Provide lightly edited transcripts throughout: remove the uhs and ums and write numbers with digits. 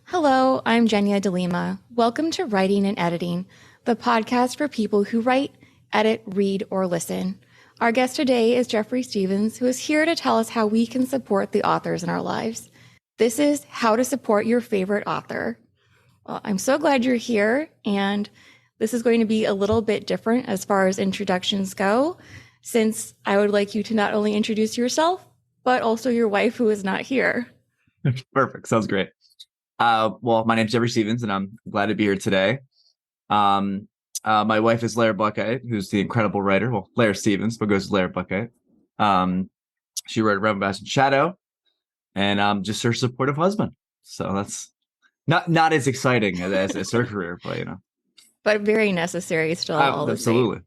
Hello, I'm Jenya DeLima. Welcome to Writing and Editing, the podcast for people who write, edit, read, or listen. Our guest today is Jeffrey Stevens, who is here to tell us how we can support the authors in our lives. This is How to Support Your Favorite Author. Well, I'm so glad you're here, and this is going to be a little bit different as far as introductions go, since I would like you to not only introduce yourself, but also your wife who is not here. Perfect. Sounds great. Well, my name's Jeffrey Stevens, and I'm glad to be here today. My wife is Lara Buckheit, who's the incredible writer. Well, Lara Stevens, but goes to Lara Buckheit. She wrote Rebel Bass and Shadow, and I'm just her supportive husband. So that's not as exciting as her career, but But very necessary still. Absolutely.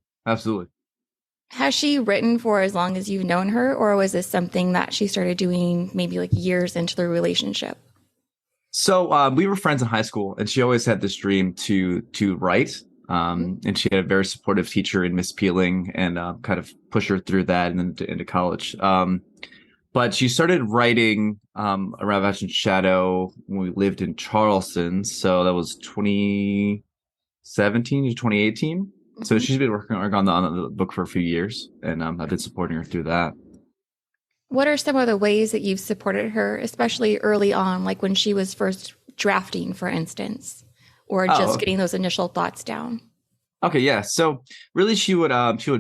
Has she written for as long as you've known her, or was this something that she started doing maybe like years into the relationship? So we were friends in high school, and she always had this dream to write. And she had a very supportive teacher in Miss Peeling, and kind of pushed her through that and then into college. But she started writing around Fashion Shadow when we lived in Charleston. So that was 2017 to 2018. Mm-hmm. So she's been working on the book for a few years, and I've been supporting her through that. What are some of the ways that you've supported her, especially early on, like when she was first drafting, for instance, or just getting those initial thoughts down? Okay, yeah. So really, she would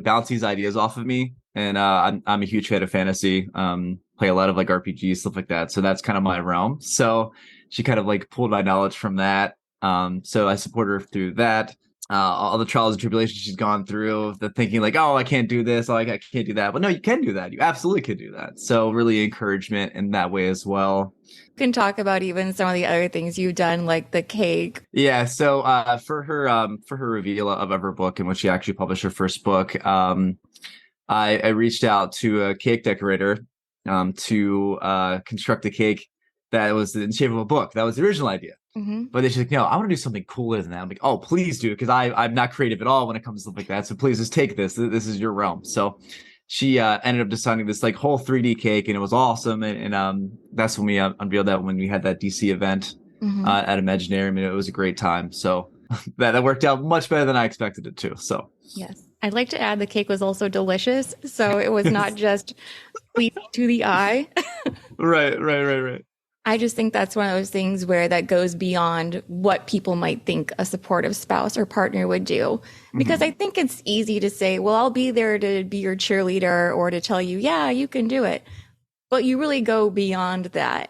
bounce these ideas off of me, and I'm a huge fan of fantasy. Play a lot of like RPGs, stuff like that. So that's kind of my realm. So she kind of like pulled my knowledge from that. So I support her through that. All the trials and tribulations she's gone through, the thinking like, oh, I can't do this, I can't do that. But no, you can do that. You absolutely can do that. So really encouragement in that way as well. You can talk about even some of the other things you've done, like the cake. Yeah. So for her reveal of her book, in which she actually published her first book, I reached out to a cake decorator to construct a cake that was in shape of a book. That was the original idea. Mm-hmm. But she's like, no, I want to do something cooler than that. I'm like, oh, please do, because I'm not creative at all when it comes to stuff like that. So please just take this. This is your realm. So she ended up designing this like whole 3D cake, and it was awesome. And that's when we unveiled that when we had that DC event at Imaginarium, and it was a great time. So that worked out much better than I expected it to. So yes, I'd like to add the cake was also delicious. So it was not just sweet to the eye. Right. I just think that's one of those things where that goes beyond what people might think a supportive spouse or partner would do. Because I think it's easy to say, well, I'll be there to be your cheerleader or to tell you, yeah, you can do it. But you really go beyond that.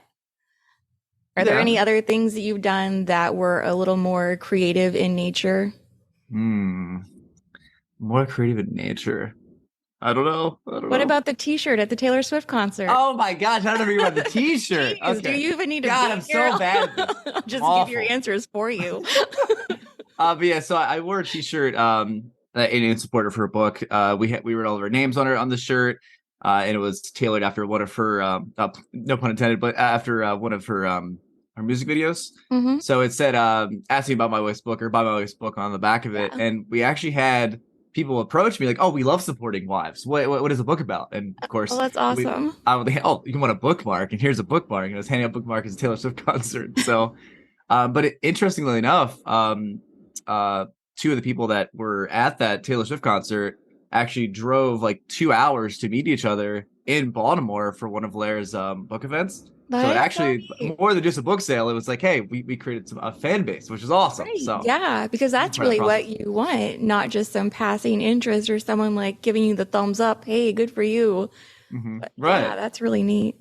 Are there any other things that you've done that were a little more creative in nature? More creative in nature. I don't know. What about the T-shirt at the Taylor Swift concert? Oh my gosh, I don't know about the T-shirt. Jeez, okay. Do you even need to? God, I'm so bad. I'll just give your answers for you. But yeah, so I wore a T-shirt in support of her book. We wrote all of our names on the shirt, and it was tailored after one of her no pun intended, but after one of her music videos. Mm-hmm. So it said asking about my wife's book, or by my wife's book, on the back of it, and we actually had people approach me like, oh, we love supporting wives. What is the book about? And of course, that's awesome. You want a bookmark, and here's a bookmark. And I was handing out bookmarks at a Taylor Swift concert. So, interestingly enough, two of the people that were at that Taylor Swift concert actually drove like 2 hours to meet each other in Baltimore for one of Lara's book events. So it actually, more than just a book sale, it was like, hey, we created a fan base, which is awesome. Right. So yeah, because that's really what you want, not just some passing interest or someone like giving you the thumbs up. Hey, good for you. Mm-hmm. Right. Yeah, that's really neat.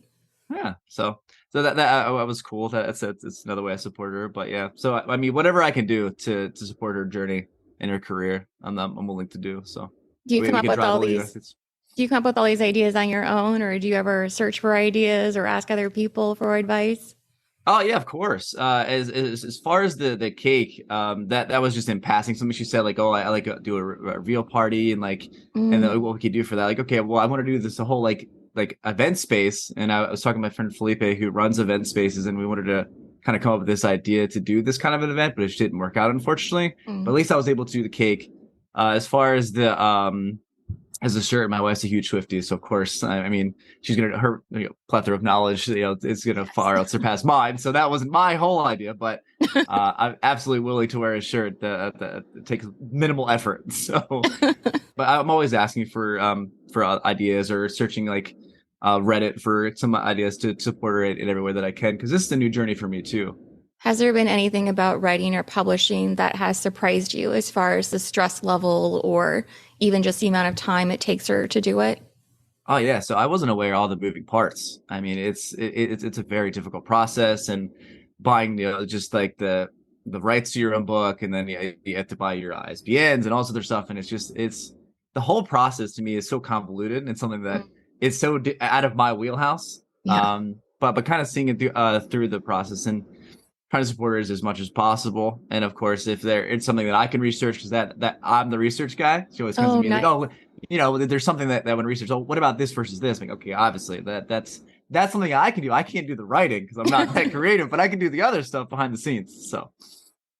Yeah. So that was cool. That's another way I support her. But yeah, so I mean, whatever I can do to support her journey in her career, I'm willing to do. So do you come up with all these? Do you come up with all these ideas on your own, or do you ever search for ideas or ask other people for advice? Oh yeah, of course. As far as the cake, that was just in passing. Something she said like, oh, I like to do a reveal party, and like, and then what we could do for that. Like, okay, well, I want to do this whole like event space, and I was talking to my friend Felipe, who runs event spaces, and we wanted to kind of come up with this idea to do this kind of an event, but it just didn't work out, unfortunately. But at least I was able to do the cake. As far as the as a shirt. My wife's a huge Swiftie, so of course, I mean, she's gonna her plethora of knowledge, it's gonna far surpass mine. So that wasn't my whole idea, but I'm absolutely willing to wear a shirt that takes minimal effort. So, but I'm always asking for ideas or searching like Reddit for some ideas to support it in every way that I can, because this is a new journey for me too. Has there been anything about writing or publishing that has surprised you as far as the stress level or even just the amount of time it takes her to do it? Oh yeah, so I wasn't aware of all the moving parts. I mean, it's a very difficult process, and buying just like the rights to your own book, and then you have to buy your ISBNs and all this other stuff, and it's the whole process to me is so convoluted and something that Mm. is so out of my wheelhouse. Yeah. But kind of seeing it through the process and trying to support it as much as possible. And of course, if it's something that I can research, because that I'm the research guy. She always comes to Oh, me like, nice. oh, there's something that when research. Oh, what about this versus this? I'm like, okay, obviously that's something I can do. I can't do the writing because I'm not that creative, but I can do the other stuff behind the scenes. So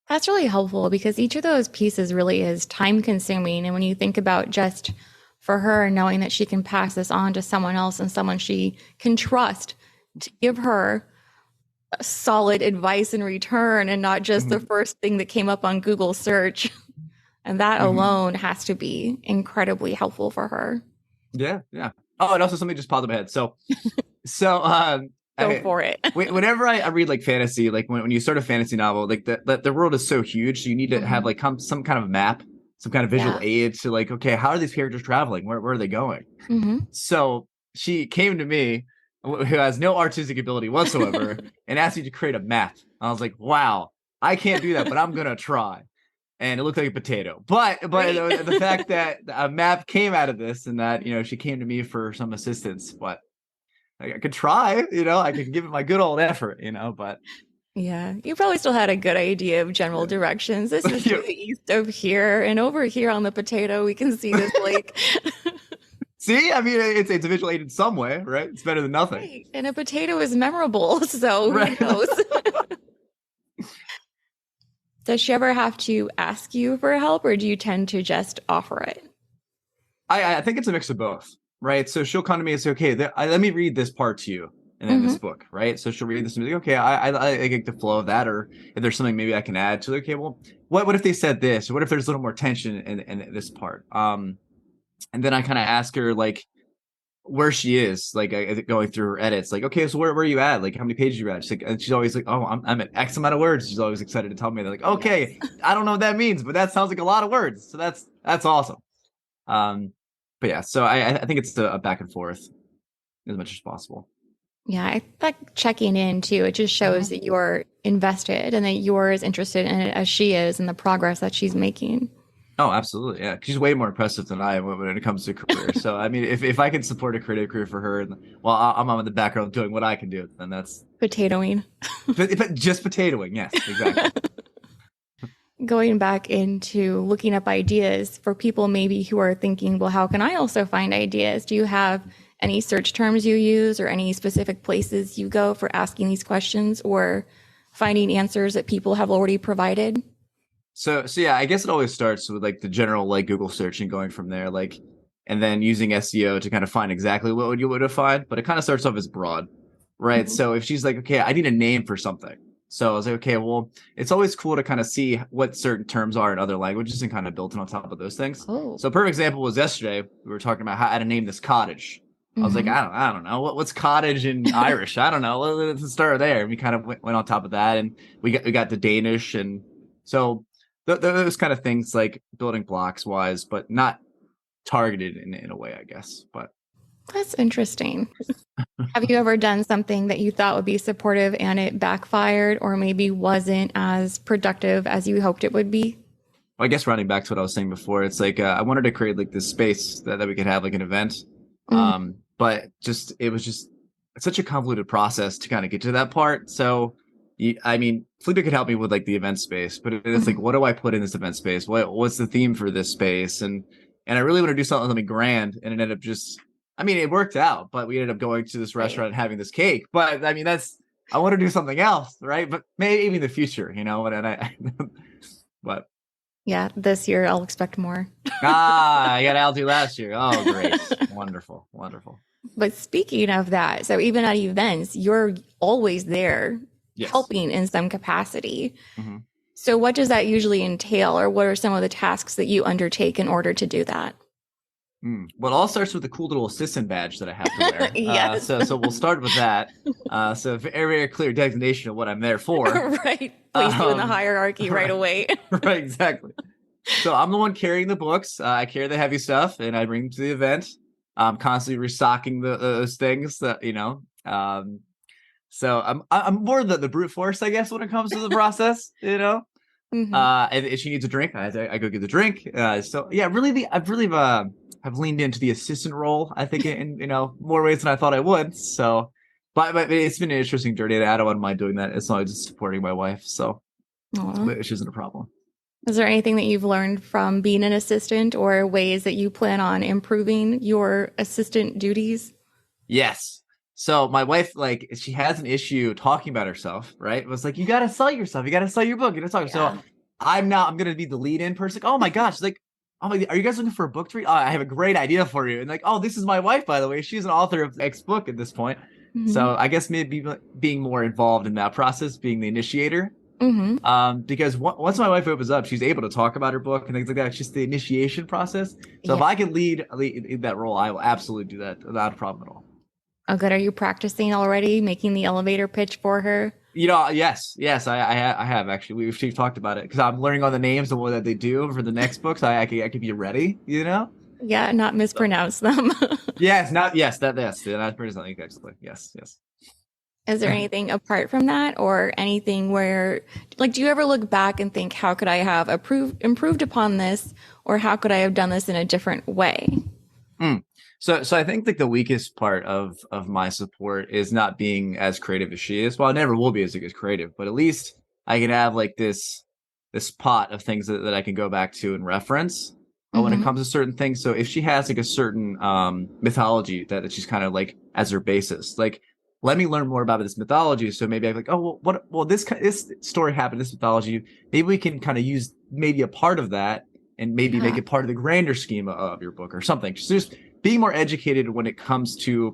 That's really helpful because each of those pieces really is time consuming. And when you think about just for her knowing that she can pass this on to someone else and someone she can trust to give her solid advice in return and not just the mhm, first thing that came up on Google search. And that mhm. alone has to be incredibly helpful for her. Yeah, yeah. Oh, and also something just popped in my head. So Go I for it. whenever I read like fantasy, like when you start a fantasy novel, like the world is so huge, so you need to have Mhm. like some kind of map, some kind of visual Yeah. aid to like, okay, how are these characters traveling? Where are they going? Hmm. So she came to me, who has no artistic ability whatsoever, and asked me to create a map. I was like, wow, I can't do that, but I'm gonna try. And it looked like a potato. But Great. the fact that a map came out of this, and that she came to me for some assistance, but I could try, I could give it my good old effort, but Yeah, you probably still had a good idea of general directions. This is to you the east of here, and over here on the potato, we can see this lake. see, I mean, it's a visual aid in some way, right? It's better than nothing, Right. And a potato is memorable, so who right? knows? Does she ever have to ask you for help, or do you tend to just offer it? I think it's a mix of both, right? So she'll come to me and say, okay, let me read this part to you, and then Hmm. this book, right? So she'll read this and be like, okay, I get the flow of that, or if there's something maybe I can add to, okay, well, what if they said this, or what if there's a little more tension in this part, and then I kind of ask her like where she is, like going through her edits, like, okay, so where are you at? Like, how many pages you at? She's like, and she's always like, oh, I'm at X amount of words. She's always excited to tell me. They're like, Yes. okay, I don't know what that means, but that sounds like a lot of words. So that's awesome. Um, but yeah, so I think it's a back and forth as much as possible. Yeah, I like checking in too. It just shows Mhm. that you're invested and that you're as interested in it as she is in the progress that she's making. Oh, absolutely. Yeah. She's way more impressive than I am when it comes to career. So, I mean, if I can support a creative career for her, and while I'm on the background doing what I can do, then that's, Potatoing. but just potatoing. Yes, exactly. Going back into looking up ideas for people maybe who are thinking, well, how can I also find ideas? Do you have any search terms you use or any specific places you go for asking these questions or finding answers that people have already provided? So yeah, I guess it always starts with like the general like Google search and going from there, like, and then using SEO to kind of find exactly what you would have find. But it kind of starts off as broad, right? Mhm. So if she's like, okay, I need a name for something. So I was like, okay, well, it's always cool to kind of see what certain terms are in other languages and kind of build it on top of those things. Oh. So a perfect example was yesterday. We were talking about how to name this cottage. I was like, Hmm. I don't know what's cottage in Irish. I don't know. Let's start there. And we kind of went on top of that, and we got the Danish, and so those kind of things, like building blocks wise, but not targeted in a way, I guess. But That's interesting. Have you ever done something that you thought would be supportive and it backfired or maybe wasn't as productive as you hoped it would be? I guess running back to what I was saying before, it's like I wanted to create like this space that we could have like an event, Mm. but it was just such a convoluted process to kind of get to that part. So I mean, Felipe could help me with like the event space, but it's like, Mhm. what do I put in this event space? What's the theme for this space? And I really want to do something grand, and it ended up just, I mean, it worked out, but we ended up going to this Right. restaurant and having this cake. But I mean, I want to do something else, right? But maybe in the future, and I but Yeah, this year I'll expect more. I got Aldi last year. Oh, great. Wonderful. Wonderful. But speaking of that, so even at events, you're always there Yes. helping in some capacity. Mhm. So what does that usually entail, or what are some of the tasks that you undertake in order to do that? Well, it all starts with a cool little assistant badge that I have to wear. Yes. So we'll start with that. So very clear designation of what I'm there for. Right. Place you in the Um, hierarchy right away. right, exactly. So I'm the one carrying the books. I carry the heavy stuff, and I bring them to the event. I'm constantly restocking those things that so I'm more the brute force, I guess, when it comes to the process. Hmm. And if she needs a drink, I go get the drink. So yeah, I've really have leaned into the assistant role. I think in more ways than I thought I would. So, but it's been an interesting journey, and I don't mind doing that as long as it's supporting my wife. So, Aw. which isn't a problem. Is there anything that you've learned from being an assistant or ways that you plan on improving your assistant duties? Yes. So my wife, like, she has an issue talking about herself, right? It was like, you got to sell yourself. You got to sell your book. You got to talk. So Yeah. I'm going to be the lead in person. Like, oh my gosh. Like, oh my, are you guys looking for a book to read? Oh, I have a great idea for you. And like, oh, this is my wife, by the way. She's an author of X book at this point. Hmm. So I guess maybe being more involved in that process, being the initiator. Hmm. Because once my wife opens up, she's able to talk about her book and things like that. It's just the initiation process. So if Yeah. I can lead in that role, I will absolutely do that without a problem at all. Oh, good. Are you practicing already, making the elevator pitch for her? Yes, I have actually. We've talked about it because I'm learning all the names and what that they do for the next book, so I can be ready. Yeah, not So, mispronounce them. yes, not yes, that's pretty something exactly. Yes. Is there anything apart from that or anything where, like, do you ever look back and think, how could I have improved upon this, or how could I have done this in a different way? Mm. So I think like the weakest part of my support is not being as creative as she is. Well, I never will be as creative, but at least I can have like this pot of things that I can go back to and reference when it Hmm. comes to certain things. So if she has like a certain mythology that she's kind of like as her basis, like let me learn more about this mythology. So maybe I'm like, oh well this story happened, this mythology. Maybe we can kind of use maybe a part of that and maybe make Yeah. it part of the grander scheme of your book or something. So just being more educated when it comes to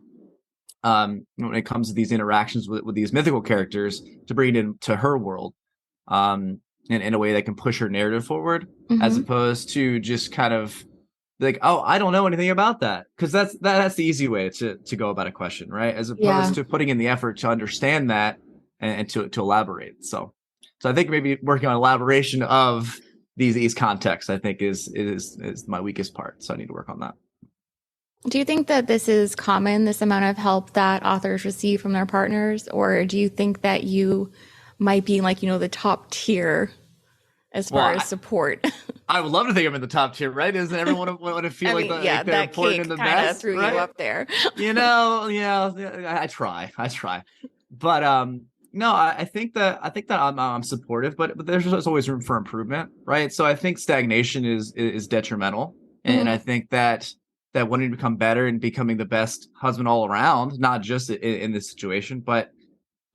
these interactions with these mythical characters to bring it into her world in a way that can push her narrative forward, as Hmm. opposed to just kind of like, oh, I don't know anything about that, because that's the easy way to go about a question, right? As opposed Yeah. to putting in the effort to understand that and to elaborate. So I think maybe working on elaboration of these contexts, I think is my weakest part. So I need to work on that. Do you think that this is common, this amount of help that authors receive from their partners? Or do you think that you might be like, the top tier as Well, far as support? I would love to think I'm in the top tier, right? Doesn't everyone want to feel I like mean, yeah, they're that important and cake the kind of best, threw you right? up there. I try, but no, I think that I'm supportive, but there's always room for improvement, right? So I think stagnation is detrimental, and Hmm. I think that wanting to become better and becoming the best husband all around, not just in this situation, but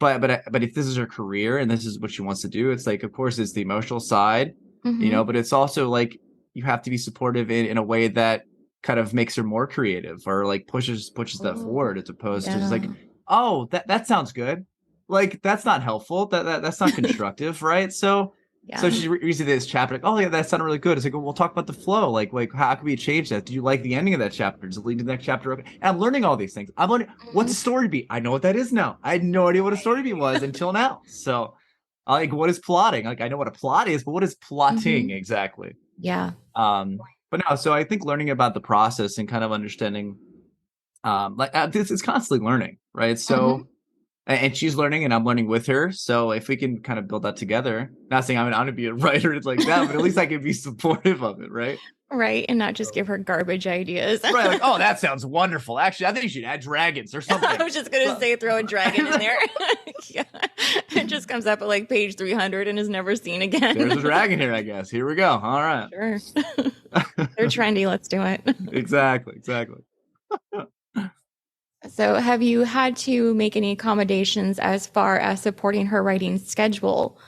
if this is her career and this is what she wants to do, it's like, of course, it's the emotional side, Hmm. but it's also like you have to be supportive in a way that kind of makes her more creative or like pushes that Oh, forward, as opposed to just like, yeah. oh, that sounds good. Like that's not helpful. That's not constructive, right? So Yeah. she reads this chapter, like, oh yeah, that sounded really good. It's like, well, we'll talk about the flow. Like how can we change that? Do you like the ending of that chapter? Does it lead to the next chapter? Okay. And I'm learning all these things. I'm learning what's Mhm. a story beat. I know what that is now. I had no idea what a story beat was until now. So like, what is plotting? Like I know what a plot is, but what is plotting Mhm. exactly? Yeah. Um, but no, so I think learning about the process and kind of understanding, this is constantly learning, right? Mhm. So and she's learning and I'm learning with her. So if we can kind of build that together, not saying I'm gonna be a writer like that, but at least I can be supportive of it, right? Right, and not just So, give her garbage ideas. right, like, oh, that sounds wonderful. Actually, I think you should add dragons or I something. was just gonna So, say throw a dragon in there. Yeah. It just comes up at like page 300 and is never seen there's a again. dragon here, I guess. Here we go. All right. Sure. They're trendy, let's do it. Exactly. So, have you had to make any accommodations as far as supporting her writing schedule?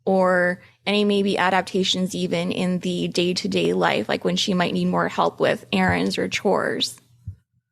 Or any maybe adaptations even in the day-to-day life, like when she might need more help with errands or chores?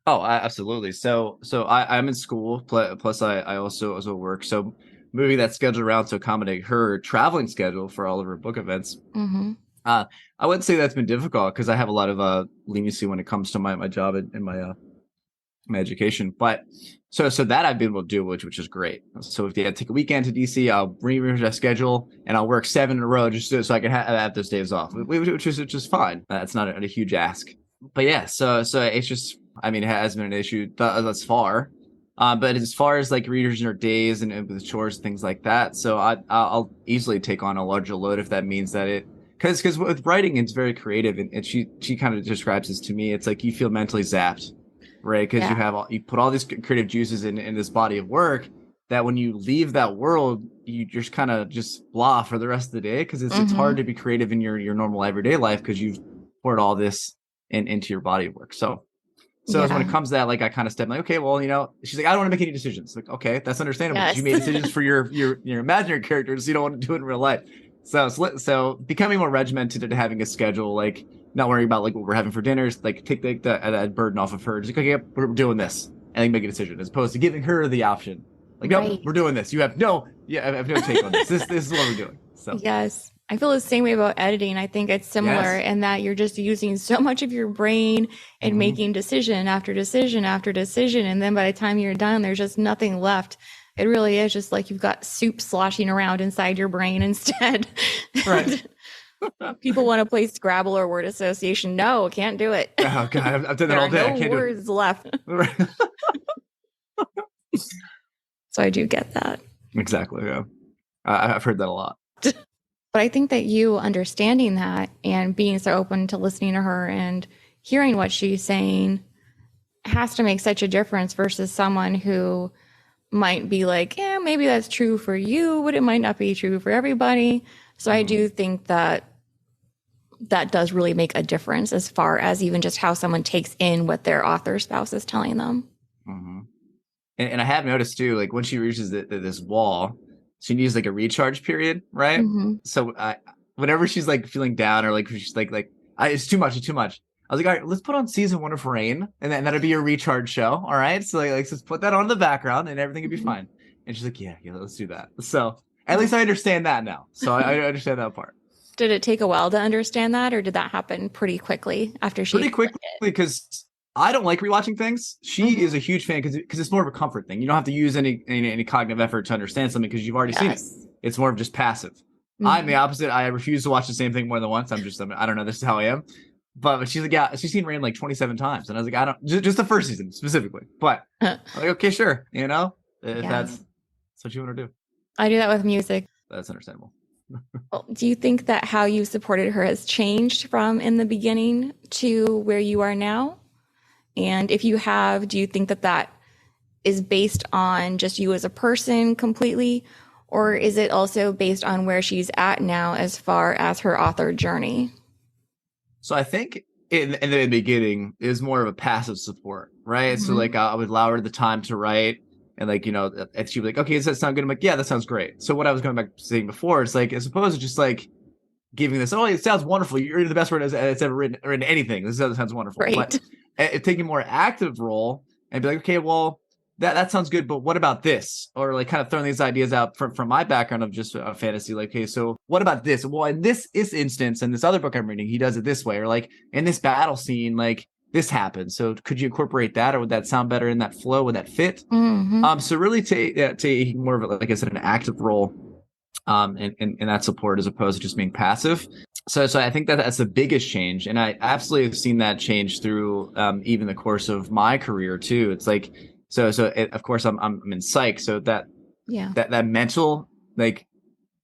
Oh, absolutely. So I'm in school, plus I also work. So moving that schedule around to accommodate her traveling schedule for all of her book events. Mm-hmm. I wouldn't say that's been difficult because I have a lot of leniency when it comes to my job and my education. But so that I've been able to do, which is great. So if they had to take a weekend to DC, I'll rearrange that schedule and I'll work 7 in a row just so I can have those days off, which is fine. That's not a huge ask. But yeah, so it's just, I mean, it has been an issue thus far. But as far as like readers and their days and with chores and things like that, so I'll easily take on a larger load if that means that it, because with writing it's very creative, and she kind of describes this to me. It's like you feel mentally zapped, right? Because you put all these creative juices in this body of work that when you leave that world, you just kind of just blah for the rest of the day, because it's hard to be creative in your normal everyday life because you've poured all this into your body of work. So as when it comes to that, like I kind of step like, okay, well, she's like, I don't want to make any decisions. Like, okay, that's understandable. Yes. You made decisions for your imaginary characters. You don't want to do it in real life. So becoming more regimented and having a schedule, like not worrying about like what we're having for dinners, like take that burden off of her. Just like, okay, we're doing this, and then make a decision, as opposed to giving her the option. Like, no, we're doing this. I have no take on this. This is what we're doing. So yes. I feel the same way about editing. I think it's similar in that you're just using so much of your brain and making decision after decision after decision. And then by the time you're done, there's just nothing left. It really is just like you've got soup sloshing around inside your brain instead. Right. People want to play Scrabble or word association. No, can't do it. Oh God, I've done that all day. No words left. Right. So I do get that. Exactly. Yeah. I've heard that a lot. But I think that you understanding that and being so open to listening to her and hearing what she's saying has to make such a difference versus someone who might be like, yeah, maybe that's true for you, but it might not be true for everybody. So I do think that does really make a difference as far as even just how someone takes in what their author spouse is telling them. Mm-hmm. And I have noticed too, like when she reaches this wall, she needs like a recharge period, right? So whenever she's like feeling down or like she's like it's too much, I was like, all right, let's put on season 1 of Rain, and that'll be your recharge show. All right, so like let's just put that on the background, and everything will be fine. And she's like, yeah, let's do that. So at least I understand that now. So I understand that part. Did it take a while to understand that, or did that happen pretty quickly after she? Pretty quickly, because I don't like rewatching things. She is a huge fan because it's more of a comfort thing. You don't have to use any cognitive effort to understand something because you've already seen it. It's more of just passive. I'm the opposite. I refuse to watch the same thing more than once. I don't know. This is how I am. But she's like, yeah, she's seen Rain like 27 times. And I was like, I don't, just the first season specifically. But I'm like, okay, sure. If that's what you want to do. I do that with music. That's understandable. Well, do you think that how you supported her has changed from in the beginning to where you are now? And if you have, do you think that is based on just you as a person completely? Or is it also based on where she's at now as far as her author journey? So I think in the beginning it was more of a passive support, right? So like I would allow her the time to write, and like, and she'd be like, okay, does that sound good? I'm like, yeah, that sounds great. So what I was going back to saying before, it's like, as opposed to just like giving this, oh, it sounds wonderful. You're the best word it's ever written anything. This sounds wonderful. Right. But taking a more active role and be like, okay, well, that sounds good, but what about this? Or like kind of throwing these ideas out from my background of just fantasy. Like, okay, so what about this? Well, in this instance, in this other book I'm reading, he does it this way. Or like in this battle scene, like this happens. So could you incorporate that, or would that sound better in that flow? Would that fit? So really taking more of a, like I said, an active role in that support as opposed to just being passive. So I think that's the biggest change. And I absolutely have seen that change through even the course of my career too. It's like, of course I'm in psych. So that mental like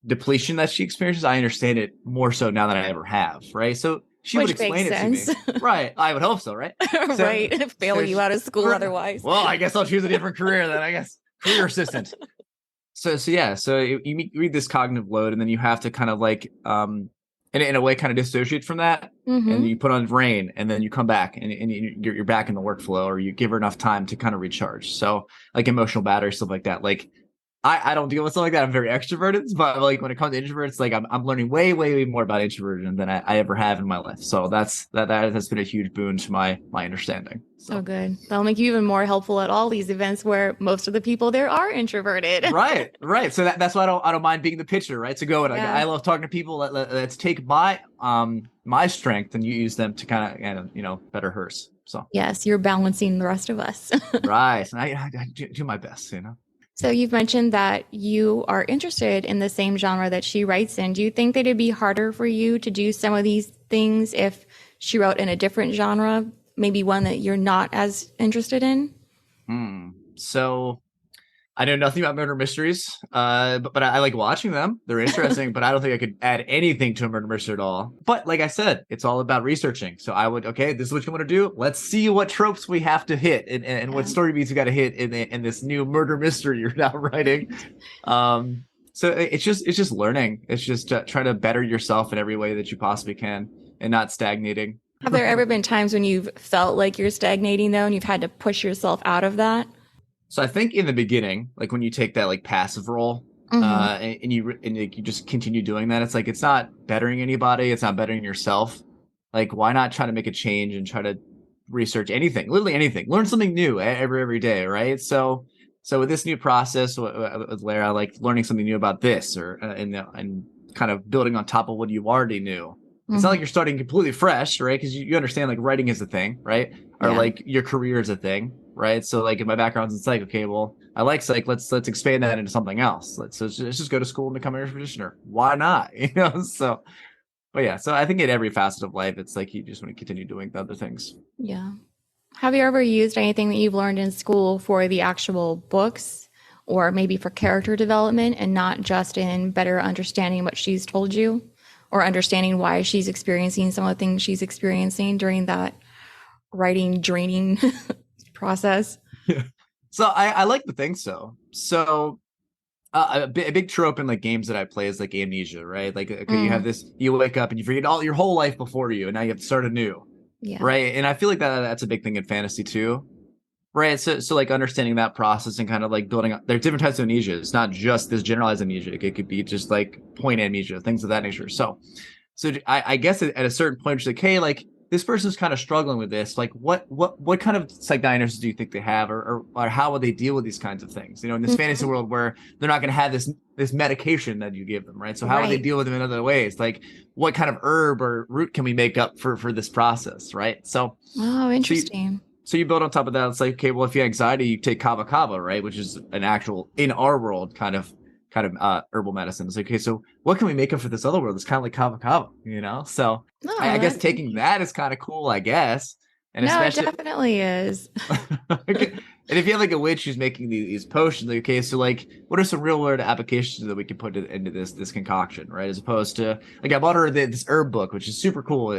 depletion that she experiences, I understand it more so now than I ever have. Right. So she would explain it to me. Right. I would hope so. Right. So, right. Fail you out of school otherwise. Well, I guess I'll choose a different career then, I guess. Career assistant. So you read this cognitive load, and then you have to kind of like, in a way, kind of dissociate from that, and you put on Rain, and then you come back, and you're back in the workflow, or you give her enough time to kind of recharge. So like emotional battery, stuff like that. Like I don't deal with something like that. I'm very extroverted, but like when it comes to introverts, like I'm learning way more about introversion than I ever have in my life. So that has been a huge boon to my understanding. Oh, So good. That'll make you even more helpful at all these events where most of the people there are introverted. right. So that's why I don't mind being the pitcher, right? To go and like, Yeah. I love talking to people. Let's take my strength and you use them to kind of better hers. So Yes, you're balancing the rest of us. right, and I do my best, So you've mentioned that you are interested in the same genre that she writes in. Do you think that it'd be harder for you to do some of these things if she wrote in a different genre, maybe one that you're not as interested in? So I know nothing about murder mysteries, but I like watching them. They're interesting, but I don't think I could add anything to a murder mystery at all. But like I said, it's all about researching. So I would, okay, this is what you want to do. Let's see what tropes we have to hit and what story beats we got to hit in this new murder mystery you're now writing. So it's just learning. It's just trying to better yourself in every way that you possibly can and not stagnating. Have there ever been times when you've felt like you're stagnating though, and you've had to push yourself out of that? So I think in the beginning, like when you take that like passive role, and you just continue doing that, it's like it's not bettering anybody, it's not bettering yourself. Like why not try to make a change and try to research anything, literally anything, learn something new every day, right? So with this new process with Lara, like learning something new about this or and kind of building on top of what you already knew. It's not like you're starting completely fresh, right? Because you understand like writing is a thing, right? Or like your career is a thing, right? So like in my background, it's like, okay, well, I like psych. Let's expand that into something else. Let's just go to school and become a nurse practitioner. Why not? So, but yeah. So I think in every facet of life, it's like you just want to continue doing the other things. Yeah. Have you ever used anything that you've learned in school for the actual books or maybe for character development and not just in better understanding what she's told you or understanding why she's experiencing some of the things she's experiencing during that writing draining process? Yeah. So I like to think so. So a big trope in like games that I play is like amnesia, right? Like, okay, you have this, you wake up and you forget all your whole life before you, and now you have to start anew, right? And I feel like that's a big thing in fantasy too, right? So like understanding that process and kind of like building up. There's different types of amnesia. It's not just this generalized amnesia. It could be just like point amnesia, things of that nature. So I guess at a certain point, it's like, hey, like this person's kind of struggling with this. Like, what kind of psych diagnosis do you think they have, or how would they deal with these kinds of things? In this fantasy world where they're not going to have this medication that you give them, right? So how would they deal with them in other ways? Like, what kind of herb or root can we make up for this process, right? So, interesting. So you build on top of that. It's like, okay, well, if you have anxiety, you take kava kava, right? Which is an actual in our world kind of herbal medicine. It's like, okay, so what can we make up for this other world? It's kind of like kava kava, So I guess taking that is kind of cool, I guess. And no, especially, it definitely is. Okay. And if you have like a witch who's making these potions, like, okay, so like, what are some real world applications that we can put into this concoction, right? As opposed to like, I bought her this herb book, which is super cool.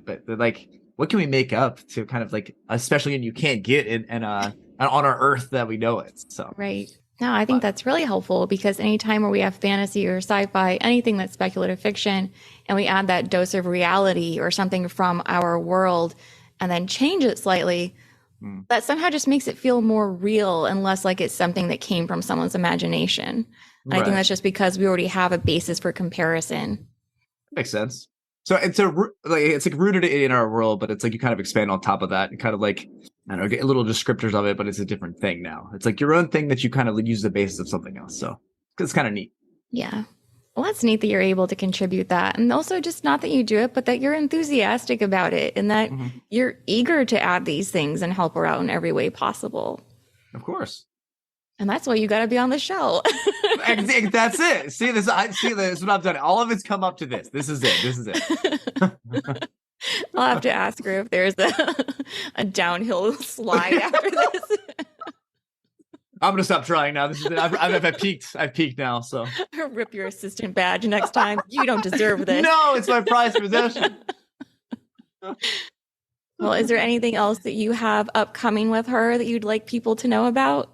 But like, what can we make up to kind of like, especially when you can't get it and on our earth that we know it. So right. No, I think that's really helpful because anytime where we have fantasy or sci-fi, anything that's speculative fiction, and we add that dose of reality or something from our world and then change it slightly, that somehow just makes it feel more real and less like it's something that came from someone's imagination. And I think that's just because we already have a basis for comparison. Makes sense. So it's like rooted in our world, but it's like you kind of expand on top of that and kind of like, I don't know, get little descriptors of it, but it's a different thing now. It's like your own thing that you kind of use as the basis of something else. So it's kind of neat. Yeah. Well, that's neat that you're able to contribute that. And also just not that you do it, but that you're enthusiastic about it and that you're eager to add these things and help her out in every way possible. Of course. And that's why you got to be on the show. That's it. See this? I see this. What I've done. All of it's come up to this. This is it. I'll have to ask her if there's a downhill slide after this. I'm gonna stop trying now. This is it. I've peaked. I've peaked now. So rip your assistant badge next time. You don't deserve this. No, it's my prized possession. Well, is there anything else that you have upcoming with her that you'd like people to know about?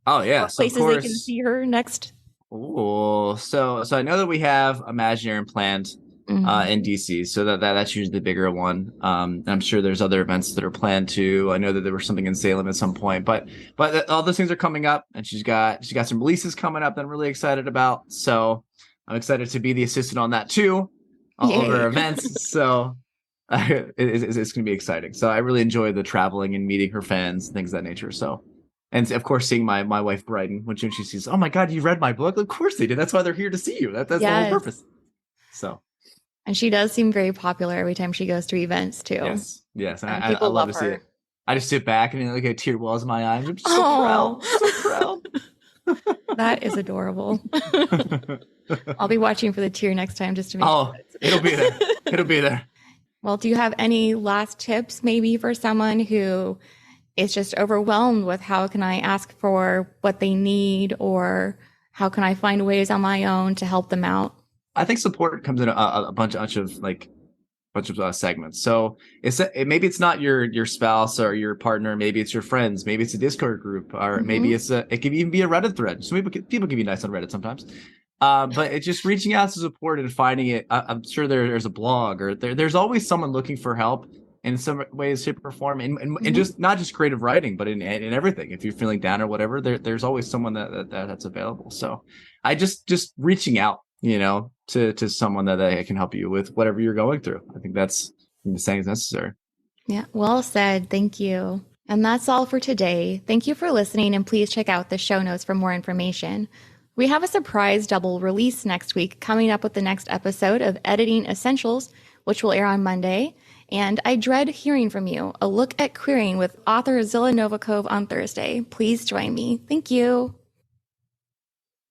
Oh yeah, so places they can see her next. Oh, so I know that we have Imaginarium planned in DC. So that's usually the bigger one. And I'm sure there's other events that are planned too. I know that there was something in Salem at some point, but all those things are coming up, and she's got some releases coming up that I'm really excited about. So I'm excited to be the assistant on that too, all of her events. So it's going to be exciting. So I really enjoy the traveling and meeting her fans, things of that nature. So, and of course, seeing my wife brighten when she sees, oh my God, you read my book. Of course they did. That's why they're here to see you. That's the whole purpose. So. And she does seem very popular every time she goes to events too. Yes. And I love to see it. I just sit back and like a tear wells in my eyes. I'm just so proud. That is adorable. I'll be watching for the tear next time just to make sure. It'll be there. It'll be there. Well, do you have any last tips maybe for someone who is just overwhelmed with how can I ask for what they need, or how can I find ways on my own to help them out? I think support comes in a bunch of segments. So maybe it's not your spouse or your partner. Maybe it's your friends. Maybe it's a Discord group, or maybe it could even be a Reddit thread. So people can be nice on Reddit sometimes. But it's just reaching out to support and finding it. I'm sure there's a blog, or there's always someone looking for help in some ways, shape, or form, and just not just creative writing, but in everything. If you're feeling down or whatever, there's always someone that's available. So I just reaching out, to someone that can help you with whatever you're going through. I think that's the same as necessary. Yeah, well said. Thank you. And that's all for today. Thank you for listening, and please check out the show notes for more information. We have a surprise double release next week, coming up with the next episode of Editing Essentials, which will air on Monday. And I dread hearing from you. A look at querying with author Zilla Novikov on Thursday. Please join me. Thank you.